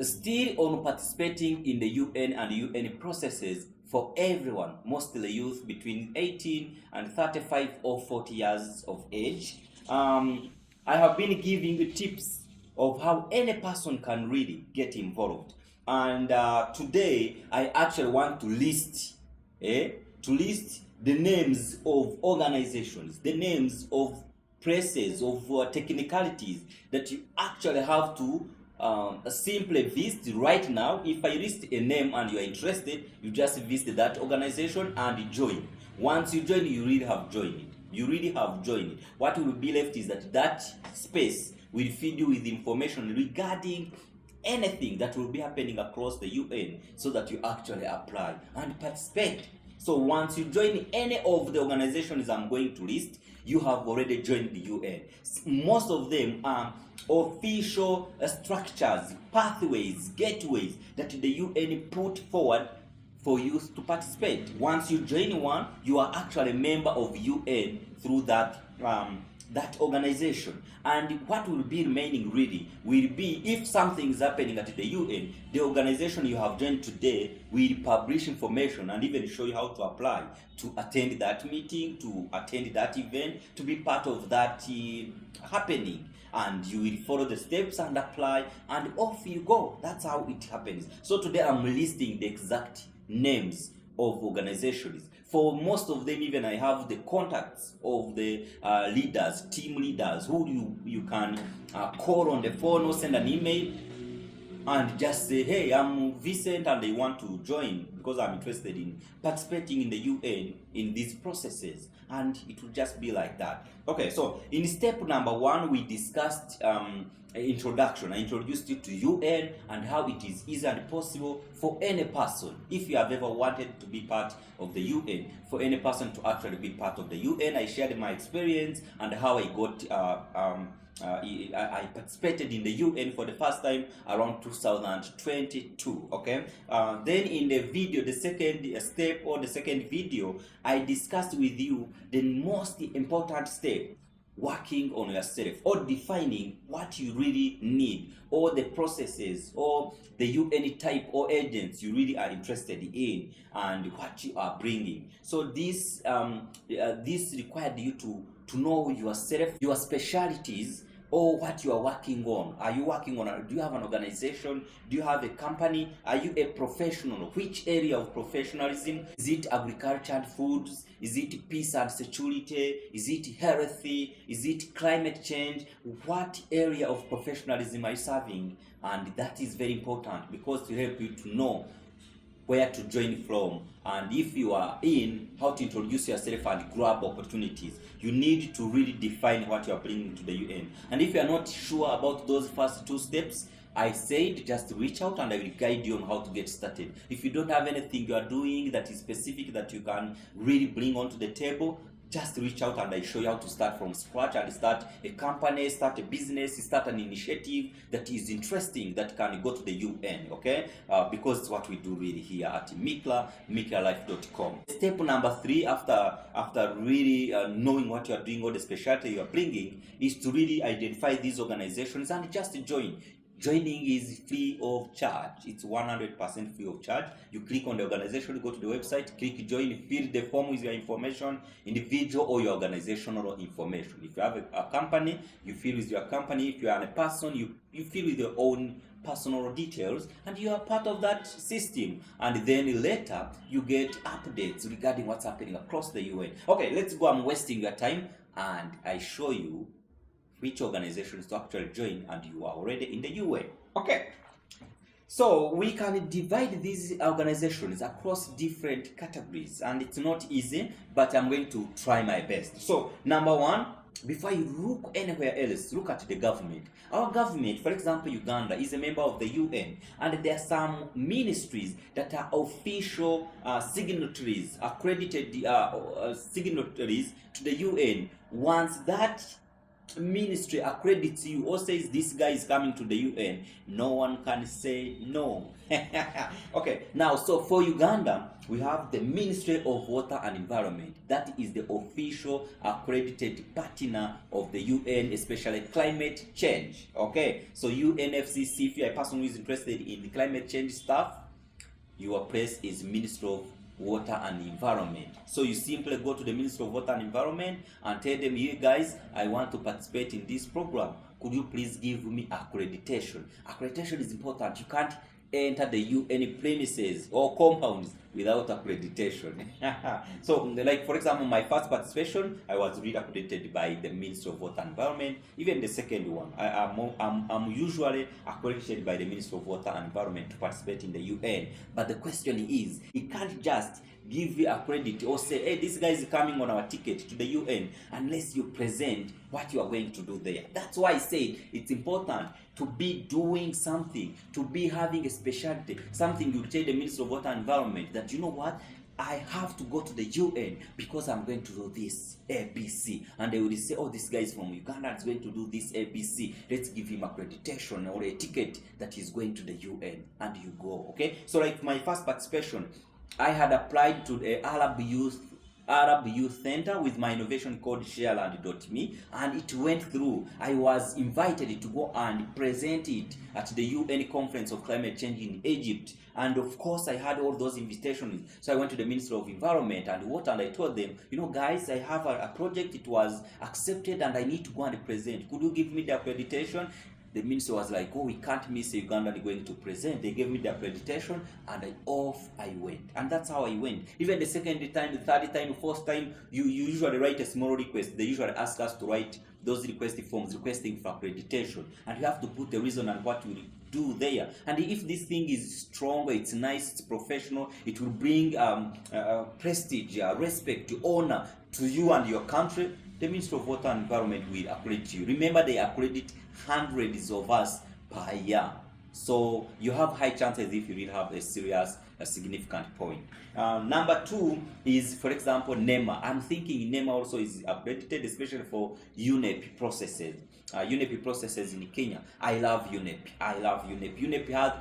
still on participating in the UN and UN processes for everyone, mostly youth between 18 and 35 or 40 years of age. I have been giving you tips of how any person can really get involved. And today, I actually want to list, to list the names of organizations, the names of places, of technicalities that you actually have to simply visit right now. If I list a name and you are interested, you just visit that organization and join. Once you join, you really have joined it. You really have joined it. What will be left is that space will feed you with information regarding anything that will be happening across the UN, so that you actually apply and participate. So once you join any of the organizations I'm going to list, you have already joined the UN. Most of them are official structures, pathways, gateways that the UN put forward for youth to participate. Once you join one, you are actually a member of UN through that organization. And what will be remaining really will be, if something is happening at the UN, the organization you have joined today will publish information and even show you how to apply to attend that meeting, to attend that event, to be part of that happening. And you will follow the steps and apply, and off you go. That's how it happens. So today I'm listing the exact names of organizations. For most of them, even I have the contacts of the leaders, team leaders, who you can call on the phone or send an email and just say, hey, I'm Vincent and I want to join because I'm interested in participating in the UN in these processes. And it will just be like that. Okay, so in step number 1, we discussed introduction. I introduced you to UN and how it is easy and possible for any person, if you have ever wanted to be part of the UN, for any person to actually be part of the UN. I shared my experience and how I got I participated in the UN for the first time around 2022. Okay, then in the video, the second step or the second video, I discussed with you the most important step: working on yourself, or defining what you really need, or the processes, or the UN type or agents you really are interested in, and what you are bringing. So this required you to know yourself, your specialties, or what you are working on. Are you working on do you have an organization? Do you have a company? Are you a professional? Which area of professionalism? Is it agriculture and foods? Is it peace and security? Is it healthy? Is it climate change? What area of professionalism are you serving? And that is very important, because to help you to know where to join from, and if you are in, how to introduce yourself and grab opportunities. You need to really define what you are bringing to the UN. And if you are not sure about those first 2 steps, I said just reach out and I will guide you on how to get started. If you don't have anything you are doing that is specific that you can really bring onto the table, just reach out and I show you how to start from scratch and start a company, start a business, start an initiative that is interesting, that can go to the UN, okay? Because it's what we do really here at miklalife.com. Step number 3, after really knowing what you are doing or the specialty you are bringing, is to really identify these organizations and just join. Joining is free of charge. It's 100% free of charge. You click on the organization, go to the website, click join, fill the form with your information, individual or your organizational information. If you have a company, you fill with your company. If you are a person, you fill with your own personal details, and you are part of that system. And then later, you get updates regarding what's happening across the UN. Okay, let's go. I'm wasting your time, and I show you which organizations to actually join, and you are already in the UN. Okay, so we can divide these organizations across different categories, and it's not easy, but I'm going to try my best. So number 1, before you look anywhere else, look at the government. Our government, for example, Uganda, is a member of the UN, and there are some ministries that are official signatories, accredited signatories to the UN. Once that ministry accredits you or says this guy is coming to the UN, no one can say no. Okay, now, so for Uganda, we have the Ministry of Water and Environment. That is the official accredited partner of the UN, especially climate change. Okay, so UNFCCC, if you are a person who is interested in the climate change stuff, your place is Ministry of Water and Environment. So you simply go to the Ministry of Water and Environment and tell them, you guys, I want to participate in this program. Could you please give me accreditation? Accreditation is important. You can't enter the UN premises or compounds without accreditation. So, like for example, my first participation, I was really accredited by the Ministry of Water and Environment. Even the second one, I'm usually accredited by the Ministry of Water and Environment to participate in the UN. But the question is, it can't just give you a credit or say, hey, this guy is coming on our ticket to the UN, unless you present what you are going to do there. That's why I say it's important to be doing something, to be having a specialty, something you tell the Ministry of Water and Environment that, you know what, I have to go to the UN because I'm going to do this ABC. And they will say, oh, this guy is from Uganda, is going to do this ABC. Let's give him accreditation or a ticket that he's going to the UN, and you go. Okay, so like my first participation, I had applied to the Arab Youth Center with my innovation called shareland.me, and it went through. I was invited to go and present it at the UN Conference of Climate Change in Egypt, and of course I had all those invitations. So I went to the Ministry of Environment and I told them, you know guys, I have a project, it was accepted and I need to go and present. Could you give me the accreditation? The minister was like, oh, we can't miss a Ugandan going to present. They gave me the accreditation and off I went. And that's how I went. Even the second time, the third time, the fourth time, you usually write a small request. They usually ask us to write those request forms requesting for accreditation. And you have to put the reason and what you do there. And if this thing is strong, it's nice, it's professional, it will bring prestige, respect, honor to you and your country, the Ministry of Water and Environment will accredit you. Remember, they accredit hundreds of us per year. So you have high chances if you really have a serious, significant point. Number two is, for example, NEMA. I'm thinking NEMA also is accredited, especially for UNEP processes. UNEP processes in Kenya. I love UNEP. I love UNEP. UNEP has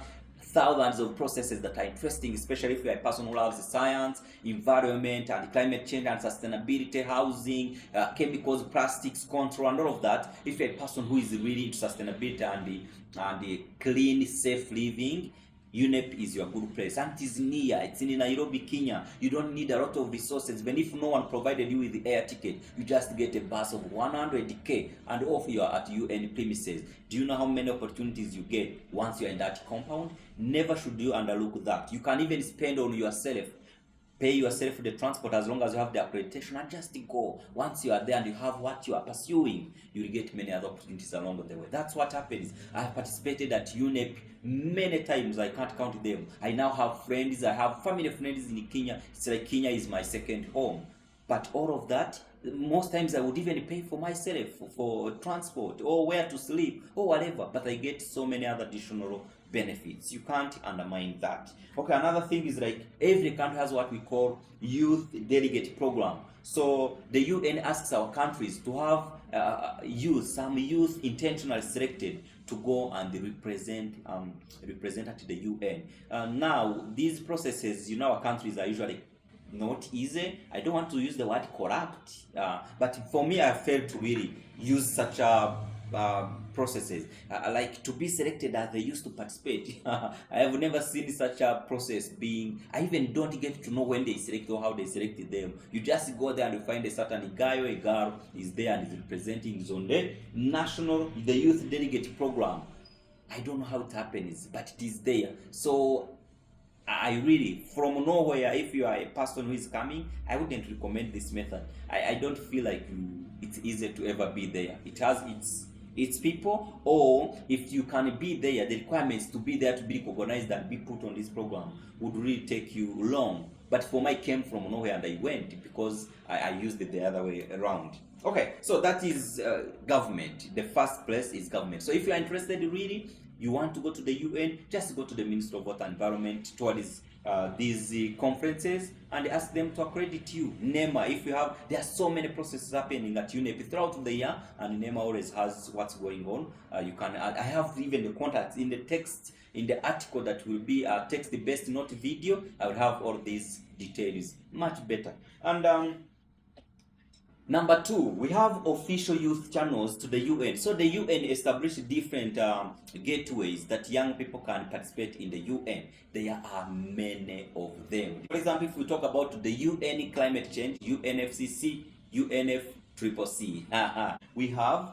thousands of processes that are interesting, especially if you're a person who loves science, environment, and climate change and sustainability, housing, chemicals, plastics control, and all of that. If you're a person who is really into sustainability and the clean, safe living, UNEP is your good place. And it is near. It's in Nairobi, Kenya. You don't need a lot of resources. Even if no one provided you with the air ticket, you just get a bus of 100k and off you are at UN premises. Do you know how many opportunities you get once you're in that compound? Never should you underlook that. You can even spend on yourself. Pay yourself the transport as long as you have the accreditation and just go. Once you are there and you have what you are pursuing, you will get many other opportunities along the way. That's what happens. I have participated at UNEP many times. I can't count them. I now have friends. I have family friends in Kenya. It's like Kenya is my second home. But all of that, most times I would even pay for myself for transport or where to sleep or whatever. But I get so many other additional benefits. You can't undermine that. Okay, another thing is like every country has what we call youth delegate program. So the UN asks our countries to have some youth intentionally selected to go and represent at the UN. Now these processes in our countries are usually not easy. I don't want to use the word corrupt, but for me, I failed to really use such processes. Like to be selected as they used to participate. I have never seen such a process being. I even don't get to know when they select or how they selected them. You just go there and you find a certain guy or a girl is there and is representing zone the youth delegate program. I don't know how it happens, but it is there. So I really, from nowhere, if you are a person who is coming, I wouldn't recommend this method. I don't feel like it's easy to ever be there. It has its people, or if you can be there, the requirements to be there to be recognized and be put on this program would really take you long. But for me, I came from nowhere and I went because I used it the other way around. Okay, so that is government. The first place is government. So if you are interested really, you want to go to the UN, just go to the Ministry of Water and Environment towards these conferences and ask them to accredit you. NEMA, if you have, there are so many processes happening at UNEP throughout the year, and NEMA always has what's going on. You can, I have even the contacts in the text, in the article that will be text based, not video. I will have all these details, much better. And number 2, we have official youth channels to the UN. So the UN established different gateways that young people can participate in the UN. There are many of them. For example, if we talk about the UN climate change, UNFCCC, UNFCCC, we have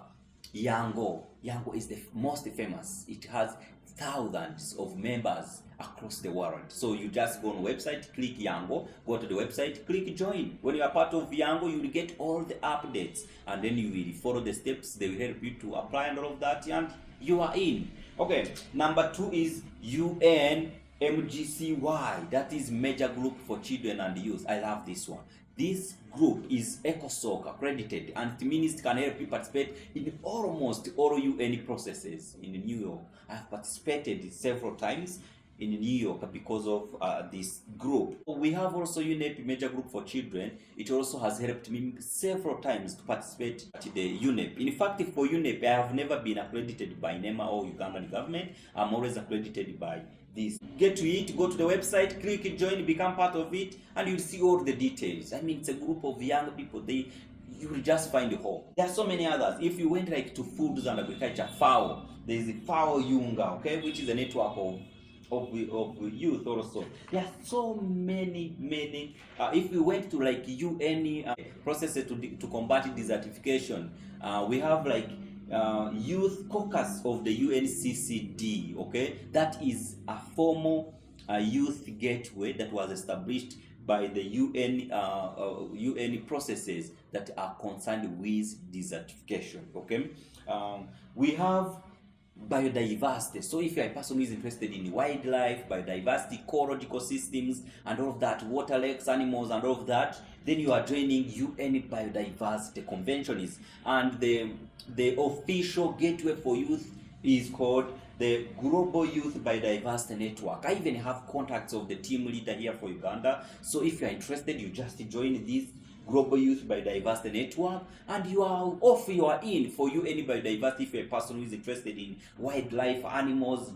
Yango. Yango is the most famous. It has thousands of members across the world. So you just go on the website, click Yango, go to the website, click join. When you are part of Yango, you will get all the updates, and then you will follow the steps. They will help you to apply and all of that, and you are in. Okay, number 2 is UNMGCY. That is Major Group for Children and Youth. I love this one. This group is ECOSOC accredited, and it means it can help you participate in almost all UN processes in New York. I have participated several times in New York because of this group. We have also UNEP Major Group for Children. It also has helped me several times to participate at the UNEP. In fact, for UNEP, I have never been accredited by NEMA or Ugandan government. I'm always accredited by this. Get to it, go to the website, click join, become part of it, and you'll see all the details. I mean, it's a group of young people. You will just find a hole. There are so many others. If you went like to Foods and Agriculture, FAO, there is a FAO Yunga, okay, which is a network of youth also. There are so many. If we went to like UN processes to combat desertification, we have like Youth Caucus of the UNCCD, okay? That is a formal youth gateway that was established by the UN processes that are concerned with desertification, okay? We have biodiversity. So if you're a person who is interested in wildlife, biodiversity, ecological systems, and all of that, water, lakes, animals, and all of that, then you are joining UN Biodiversity Conventions. And the official gateway for youth is called the Global Youth Biodiversity Network. I even have contacts of the team leader here for Uganda. So if you are interested, you just join this Global Youth Biodiversity Network, and you are off, you are in for UN Biodiversity. If you're a person who is interested in wildlife, animals,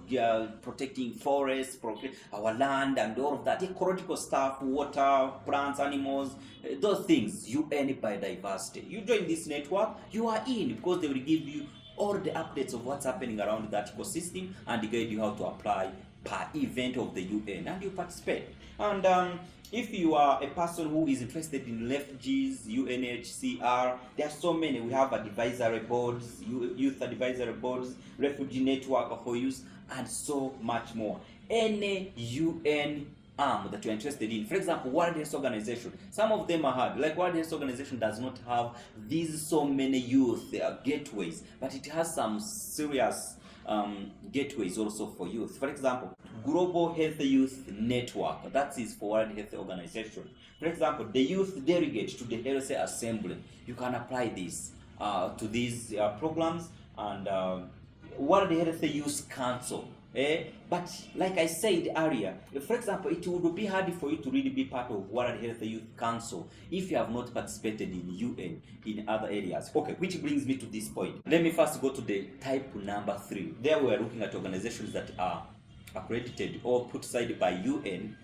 protecting forests, our land, and all of that, ecological stuff, water, plants, animals, those things, UN Biodiversity. You join this network, you are in, because they will give you all the updates of what's happening around that ecosystem and guide you how to apply per event of the UN, and you participate. And if you are a person who is interested in refugees, UNHCR, there are so many. We have advisory boards, youth advisory boards, refugee network for youth, and so much more. Any UN arm that you're interested in, for example, World Health Organization, some of them are hard. Like World Health Organization does not have these so many youth gateways, but it has some serious gateways also for youth. For example, Global Health Youth Network, that is for World Health Organization. For example, the youth delegate to the Health Assembly, you can apply this to these programs, and World Health Youth Council. But like I said earlier, for example, it would be hard for you to really be part of World Health Youth Council if you have not participated in UN in other areas. Okay, which brings me to this point. Let me first go to the type number 3. There we are looking at organizations that are accredited or put aside by UN.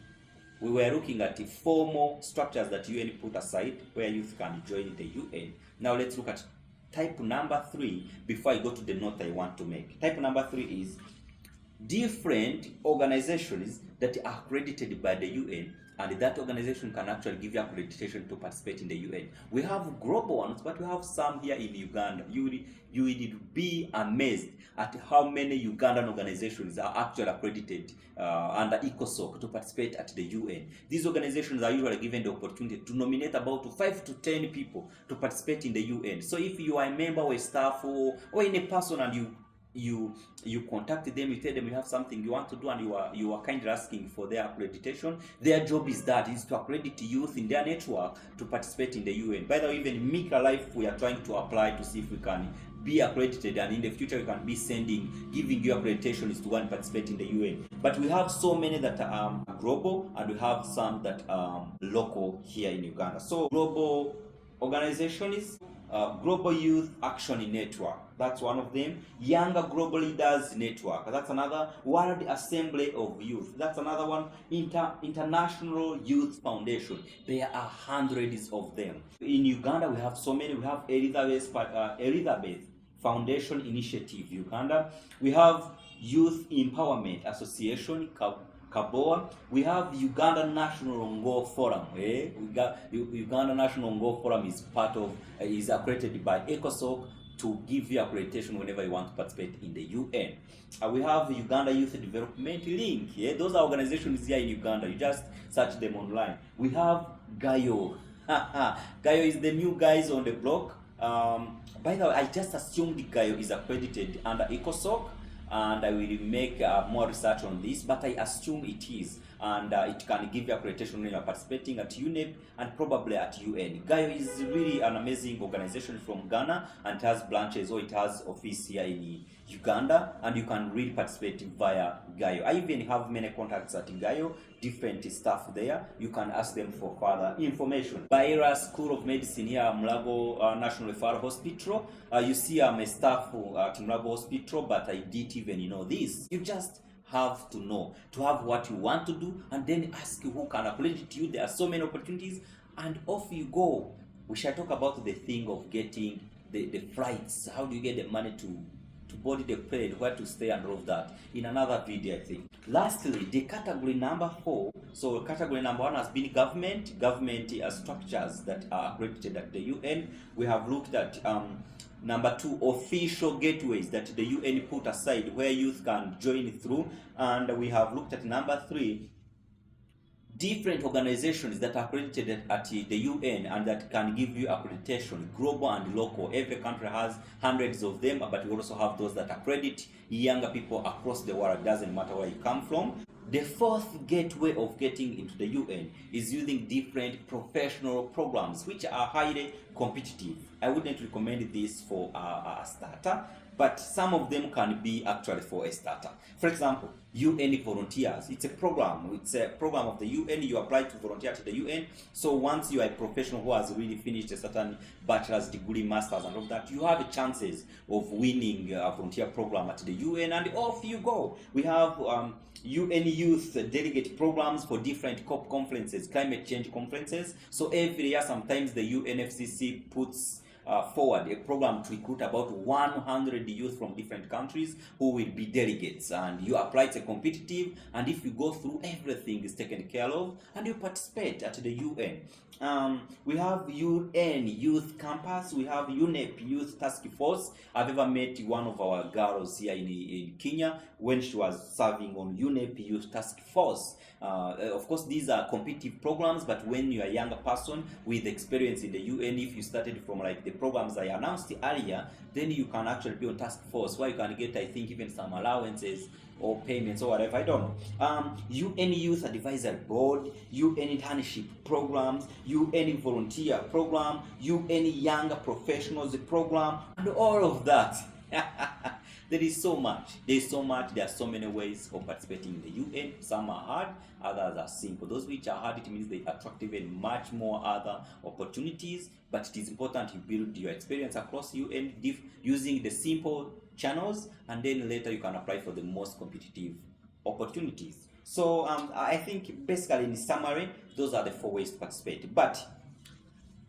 We were looking at the formal structures that UN put aside where youth can join the UN. Now let's look at type number 3 before I go to the note I want to make. Type number 3 is different organizations that are accredited by the UN, and that organization can actually give you accreditation to participate in the UN. We have global ones, but we have some here in Uganda. You will be amazed at how many Ugandan organizations are actually accredited under ECOSOC to participate at the UN. These organizations are usually given the opportunity to nominate about 5 to 10 people to participate in the UN. So if you are a member or a staff or any person, and you contact them, you tell them you have something you want to do, and you are kindly asking for their accreditation. Their job is to accredit youth in their network to participate in the UN. By the way, even Mika Life, we are trying to apply to see if we can be accredited, and in the future you can be giving you accreditations to go and participate in the UN. But we have so many that are global, and we have some that are local here in Uganda. So global organization is Global Youth Action Network. That's one of them. Younger Global Leaders Network. That's another. World Assembly of Youth. That's another one. International Youth Foundation. There are hundreds of them. In Uganda, we have so many. We have Elizabeth Foundation Initiative Uganda. We have Youth Empowerment Association, Kaboa. We have Uganda National Ngo Forum. Uganda National Ngo Forum is accredited by ECOSOC to give you accreditation whenever you want to participate in the UN. We have Uganda Youth Development Link. Those are organizations here in Uganda. You just search them online. We have Gayo. Gayo is the new guys on the block. By the way, I just assumed Gayo is accredited under ECOSOC, and I will make more research on this, but I assume it is, and it can give you accreditation when you are participating at UNEP and probably at UN. Gayo is really an amazing organization from Ghana, and it has branches, or it has office here in Uganda, and you can really participate via Gayo. I even have many contacts at Gayo, different staff there. You can ask them for further information. Baira School of Medicine here, Mulago National Referral Hospital. You see, I'm a staff at Mulago Hospital, but I didn't even know this. You just have to know, to have what you want to do, and then ask who can accredit you. There are so many opportunities, and off you go. We shall talk about the thing of getting the flights. How do you get the money to body the plane, where to stay, and all of that in another video, I think. Lastly, the category number 4. So category number 1 has been government structures that are accredited at the UN. We have looked at number 2, official gateways that the UN put aside where youth can join through, and we have looked at number 3, different organizations that are accredited at the UN and that can give you accreditation, global and local. Every country has hundreds of them, but we also have those that accredit younger people across the world. It doesn't matter where you come from. The 4th gateway of getting into the UN is using different professional programs, which are highly competitive. I wouldn't recommend this for a starter, but some of them can be actually for a starter. For example, UN Volunteers. It's a program. It's a program of the UN. You apply to volunteer to the UN. So once you are a professional who has really finished a certain bachelor's degree, master's, and all of that, you have chances of winning a volunteer program at the UN, and off you go. We have UN Youth Delegate programs for different COP conferences, climate change conferences. So every year, sometimes the UNFCCC puts forward a program to recruit about 100 youth from different countries who will be delegates, and you apply. It's a competitive, and if you go through, everything is taken care of, and you participate at the UN. We have UN Youth Campus. We have UNEP Youth Task Force. I've ever met one of our girls here in Kenya when she was serving on UNEP Youth Task Force. Of course, these are competitive programs, but when you're a younger person with experience in the UN, if you started from like the programs I announced earlier, then you can actually be on task force where you can get, I think, even some allowances or payments or whatever, I don't know. UN Youth Advisory Board, UN Internship Programs, UN Volunteer Program, UN Younger Professionals Program, and all of that. There is so much. There is so much. There are so many ways of participating in the UN. Some are hard, others are simple. Those which are hard, it means they attract even much more other opportunities. But it is important you build your experience across UN using the simple channels, and then later you can apply for the most competitive opportunities. So I think basically, in summary, those are the 4 ways to participate. But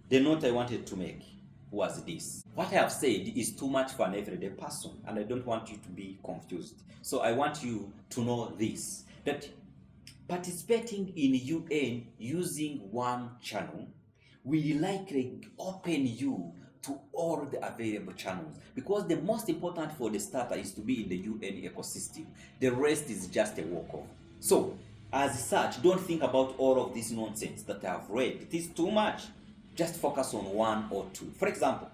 the note I wanted to make was this: what I have said is too much for an everyday person, and I don't want you to be confused. So I want you to know this, that participating in UN using one channel will likely open you to all the available channels, because the most important for the starter is to be in the UN ecosystem. The rest is just a walk-off. So as such, don't think about all of this nonsense that I have read. It is too much. Just focus on 1 or 2. For example,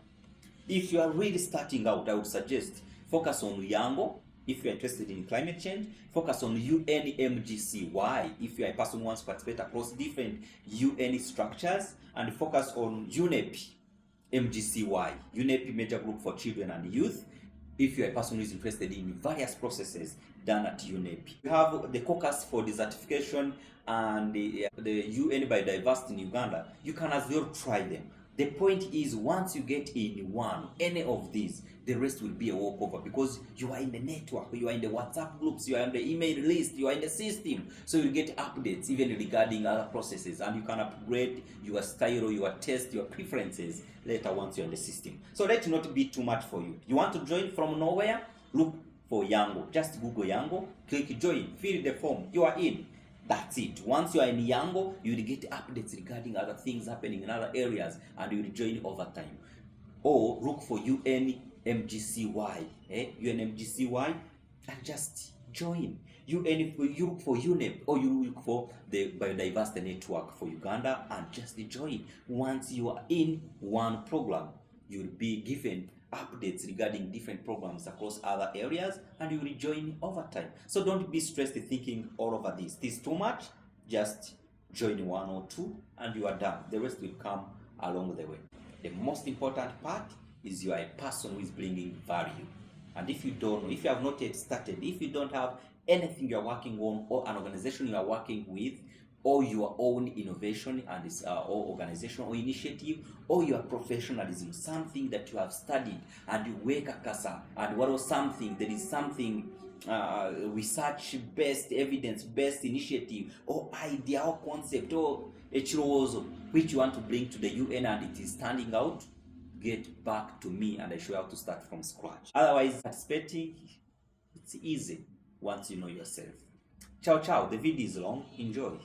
if you are really starting out, I would suggest focus on Yango if you are interested in climate change. Focus on UNMGC. Why? If you are a person who wants to participate across different UN structures. And focus on UNEP. MGCY, UNEP Major Group for Children and Youth, if you're a person who is interested in various processes done at UNEP. We have the caucus for desertification and the UN biodiversity in Uganda. You can as well try them. The point is, once you get in one, any of these, the rest will be a walkover, because you are in the network, you are in the WhatsApp groups, you are in the email list, you are in the system. So you get updates even regarding other processes, and you can upgrade your style, your taste, your preferences later once you're in the system. So let it not be too much for you. You want to join from nowhere? Look for Yango. Just Google Yango, click join, fill the form, you are in. That's it. Once you are in Yango, you will get updates regarding other things happening in other areas, and you will join over time. Or look for UNMGCY, UNMGCY, and just join. You look for UNEP, or you look for the Biodiversity Network for Uganda, and just join. Once you are in one program, you will be given updates regarding different programs across other areas, and you will join over time. So don't be stressed thinking all over this. This is too much. Just join one or two and you are done. The rest will come along the way. The most important part is you are a person who is bringing value. And if you don't know, if you have not yet started, if you don't have anything you are working on, or an organization you are working with, or your own innovation and or organization or initiative, or your professionalism, something that you have studied and you work akasa, and what was something, there is something research-based, evidence-based initiative, or idea, or concept, or echirozo, which you want to bring to the UN and it is standing out, get back to me and I show you how to start from scratch. Otherwise, participating, it's easy once you know yourself. Ciao, ciao. The video is long. Enjoy.